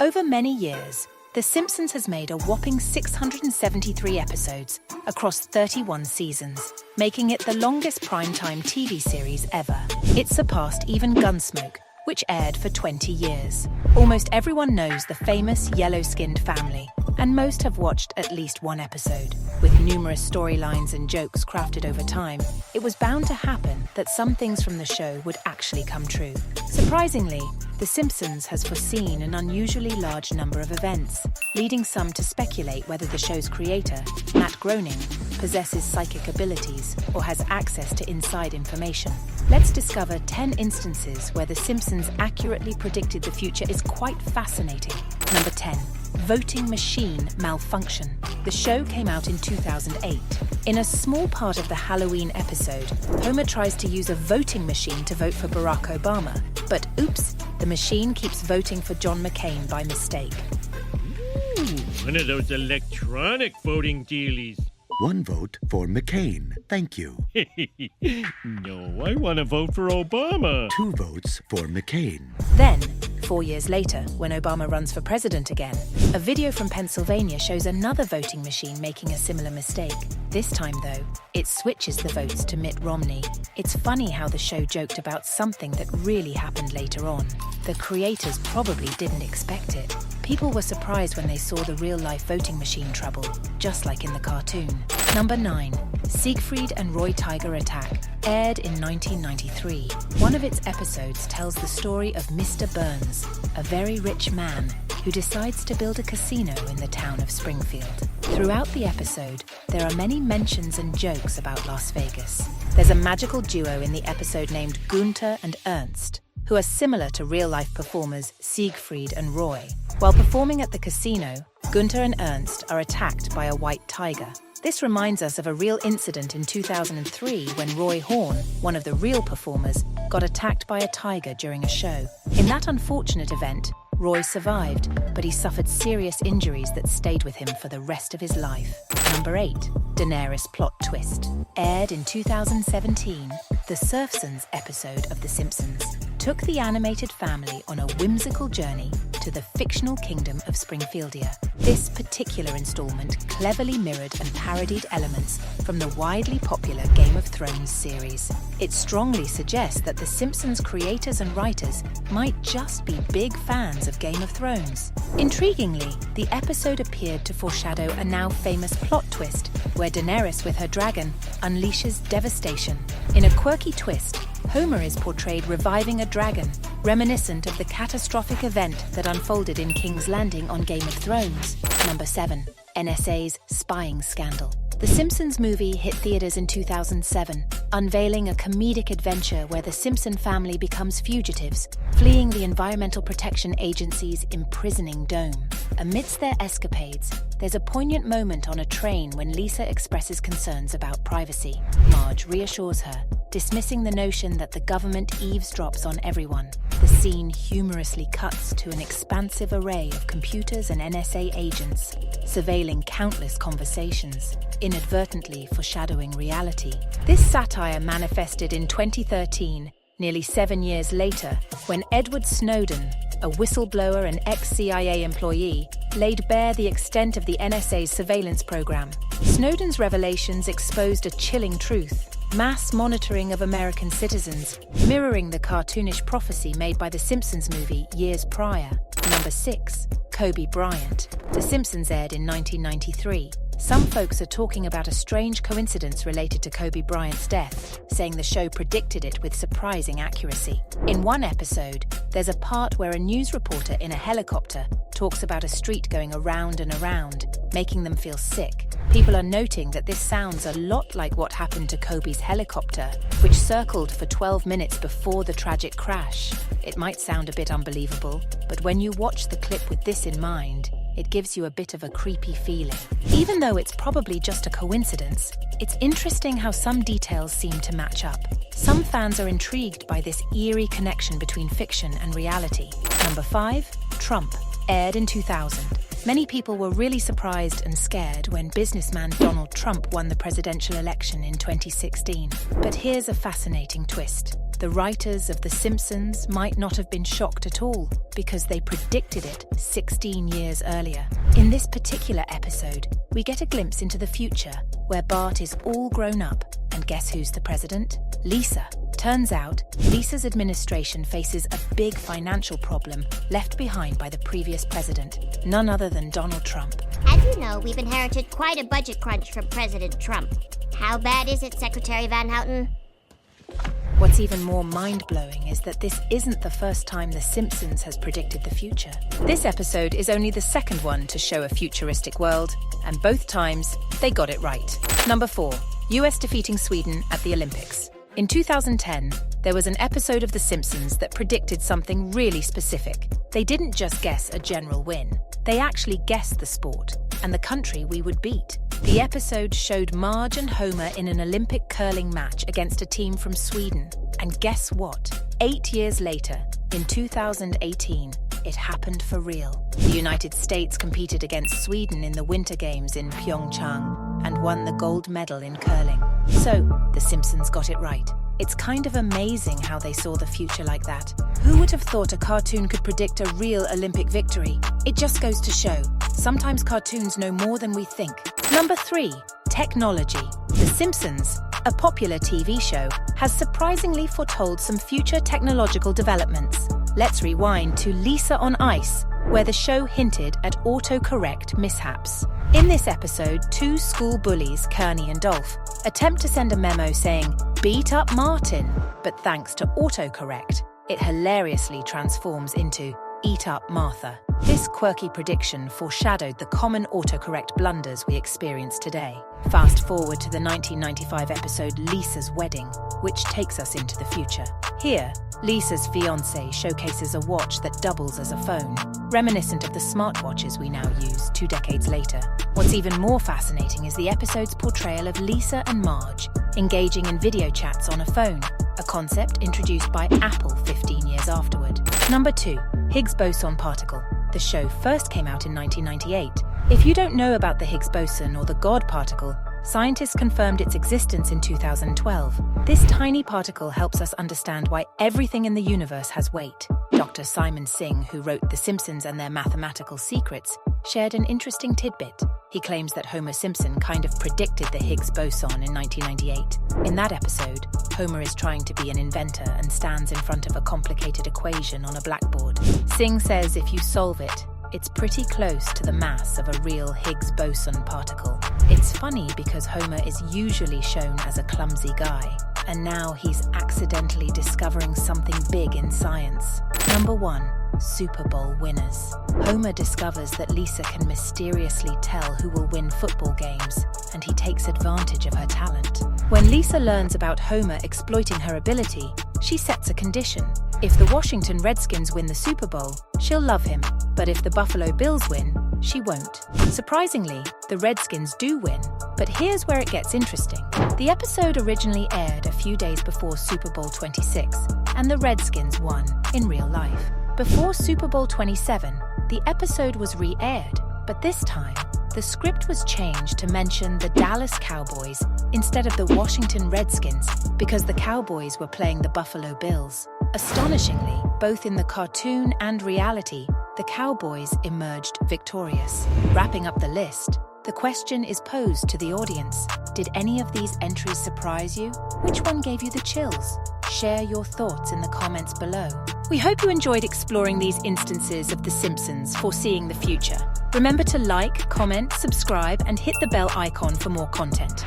Over many years, The Simpsons has made a whopping 673 episodes across 31 seasons, making it the longest primetime TV series ever. It surpassed even Gunsmoke, which aired for 20 years. Almost everyone knows the famous yellow-skinned family, and most have watched at least one episode. With numerous storylines and jokes crafted over time, it was bound to happen that some things from the show would actually come true. Surprisingly, The Simpsons has foreseen an unusually large number of events, leading some to speculate whether the show's creator, Matt Groening, possesses psychic abilities or has access to inside information. Let's discover 10 instances where The Simpsons accurately predicted the future is quite fascinating. Number 10. Voting machine malfunction. The show came out in 2008. In a small part of the Halloween episode, Homer tries to use a voting machine to vote for Barack Obama, but oops, the machine keeps voting for John McCain by mistake. Ooh, one of those electronic voting dealies. One vote for McCain, thank you. No, I want to vote for Obama. 2 votes for McCain. Then, 4 years later, when Obama runs for president again, a video from Pennsylvania shows another voting machine making a similar mistake. This time, though, it switches the votes to Mitt Romney. It's funny how the show joked about something that really happened later on. The creators probably didn't expect it. People were surprised when they saw the real-life voting machine trouble, just like in the cartoon. Number 9. Siegfried and Roy Tiger Attack, aired in 1993. One of its episodes tells the story of Mr. Burns, a very rich man who decides to build a casino in the town of Springfield. Throughout the episode, there are many mentions and jokes about Las Vegas. There's a magical duo in the episode named Gunther and Ernst, who are similar to real-life performers Siegfried and Roy. While performing at the casino, Gunther and Ernst are attacked by a white tiger. This reminds us of a real incident in 2003 when Roy Horn, one of the real performers, got attacked by a tiger during a show. In that unfortunate event, Roy survived, but he suffered serious injuries that stayed with him for the rest of his life. Number 8. Daenerys plot twist. Aired in 2017, the Simpsons episode of The Simpsons took the animated family on a whimsical journey to the fictional kingdom of Springfieldia. This particular installment cleverly mirrored and parodied elements from the widely popular Game of Thrones series. It strongly suggests that The Simpsons creators and writers might just be big fans of Game of Thrones. Intriguingly, the episode appeared to foreshadow a now famous plot twist where Daenerys with her dragon unleashes devastation. In a quirky twist, Homer is portrayed reviving a dragon, reminiscent of the catastrophic event that unfolded in King's Landing on Game of Thrones. Number 7. NSA's spying scandal. The Simpsons movie hit theaters in 2007, unveiling a comedic adventure where the Simpson family becomes fugitives, fleeing the Environmental Protection Agency's imprisoning dome. Amidst their escapades, there's a poignant moment on a train when Lisa expresses concerns about privacy. Marge reassures her, dismissing the notion that the government eavesdrops on everyone. The scene humorously cuts to an expansive array of computers and NSA agents, surveilling countless conversations, inadvertently foreshadowing reality. This satire manifested in 2013, nearly 7 years later, when Edward Snowden, a whistleblower and ex-CIA employee, laid bare the extent of the NSA's surveillance program. Snowden's revelations exposed a chilling truth: mass monitoring of American citizens, mirroring the cartoonish prophecy made by the Simpsons movie years prior. Number 6. Kobe Bryant. The Simpsons aired in 1993. Some folks are talking about a strange coincidence related to Kobe Bryant's death, saying the show predicted it with surprising accuracy. In one episode, there's a part where a news reporter in a helicopter talks about a street going around and around, making them feel sick. People are noting that this sounds a lot like what happened to Kobe's helicopter, which circled for 12 minutes before the tragic crash. It might sound a bit unbelievable, but when you watch the clip with this in mind, it gives you a bit of a creepy feeling. Even though it's probably just a coincidence, it's interesting how some details seem to match up. Some fans are intrigued by this eerie connection between fiction and reality. Number 5. Trump, aired in 2000. Many people were really surprised and scared when businessman Donald Trump won the presidential election in 2016. But here's a fascinating twist. the writers of The Simpsons might not have been shocked at all because they predicted it 16 years earlier. In this particular episode, we get a glimpse into the future where Bart is all grown up, and guess who's the president? Lisa. Turns out, Lisa's administration faces a big financial problem left behind by the previous president, none other than Donald Trump. As you know, we've inherited quite a budget crunch from President Trump. How bad is it, Secretary Van Houten? What's even more mind-blowing is that this isn't the first time The Simpsons has predicted the future. This episode is only the second one to show a futuristic world, and both times, they got it right. Number 4. US defeating Sweden at the Olympics. In 2010, there was an episode of The Simpsons that predicted something really specific. They didn't just guess a general win. They actually guessed the sport and the country we would beat. The episode showed Marge and Homer in an Olympic curling match against a team from Sweden. And guess what? 8 years later, in 2018, it happened for real. The United States competed against Sweden in the Winter Games in Pyeongchang and won the gold medal in curling. So, The Simpsons got it right. It's kind of amazing how they saw the future like that. Who would have thought a cartoon could predict a real Olympic victory? It just goes to show, sometimes cartoons know more than we think. Number 3. Technology. The Simpsons, a popular TV show, has surprisingly foretold some future technological developments. Let's rewind to Lisa on Ice, where the show hinted at autocorrect mishaps. In this episode, 2 school bullies, Kearney and Dolph, attempt to send a memo saying, "Beat up Martin," but thanks to autocorrect, it hilariously transforms into "Eat up Martha." This quirky prediction foreshadowed the common autocorrect blunders we experience today. Fast forward to the 1995 episode Lisa's Wedding, which takes us into the future. Here, Lisa's fiancé showcases a watch that doubles as a phone, reminiscent of the smartwatches we now use 2 decades later. What's even more fascinating is the episode's portrayal of Lisa and Marge engaging in video chats on a phone, a concept introduced by Apple 15 years afterward. Number 2. Higgs boson particle. The show first came out in 1998. If you don't know about the Higgs boson or the God particle, scientists confirmed its existence in 2012. This tiny particle helps us understand why everything in the universe has weight. Dr. Simon Singh, who wrote The Simpsons and Their Mathematical Secrets, shared an interesting tidbit. He claims that Homer Simpson kind of predicted the Higgs boson in 1998. In that episode, Homer is trying to be an inventor and stands in front of a complicated equation on a blackboard. Singh says if you solve it, it's pretty close to the mass of a real Higgs boson particle. It's funny because Homer is usually shown as a clumsy guy, and now he's accidentally discovering something big in science. Number 1. Super Bowl winners. Homer discovers that Lisa can mysteriously tell who will win football games, and he takes advantage of her talent. When Lisa learns about Homer exploiting her ability, she sets a condition. If the Washington Redskins win the Super Bowl, she'll love him, but if the Buffalo Bills win, she won't. Surprisingly, the Redskins do win, but here's where it gets interesting. The episode originally aired a few days before Super Bowl 26, and the Redskins won in real life. Before Super Bowl 27, the episode was re-aired, but this time, the script was changed to mention the Dallas Cowboys instead of the Washington Redskins because the Cowboys were playing the Buffalo Bills. Astonishingly, both in the cartoon and reality, the Cowboys emerged victorious. Wrapping up the list, the question is posed to the audience. Did any of these entries surprise you? Which one gave you the chills? Share your thoughts in the comments below. We hope you enjoyed exploring these instances of The Simpsons foreseeing the future. Remember to like, comment, subscribe, and hit the bell icon for more content.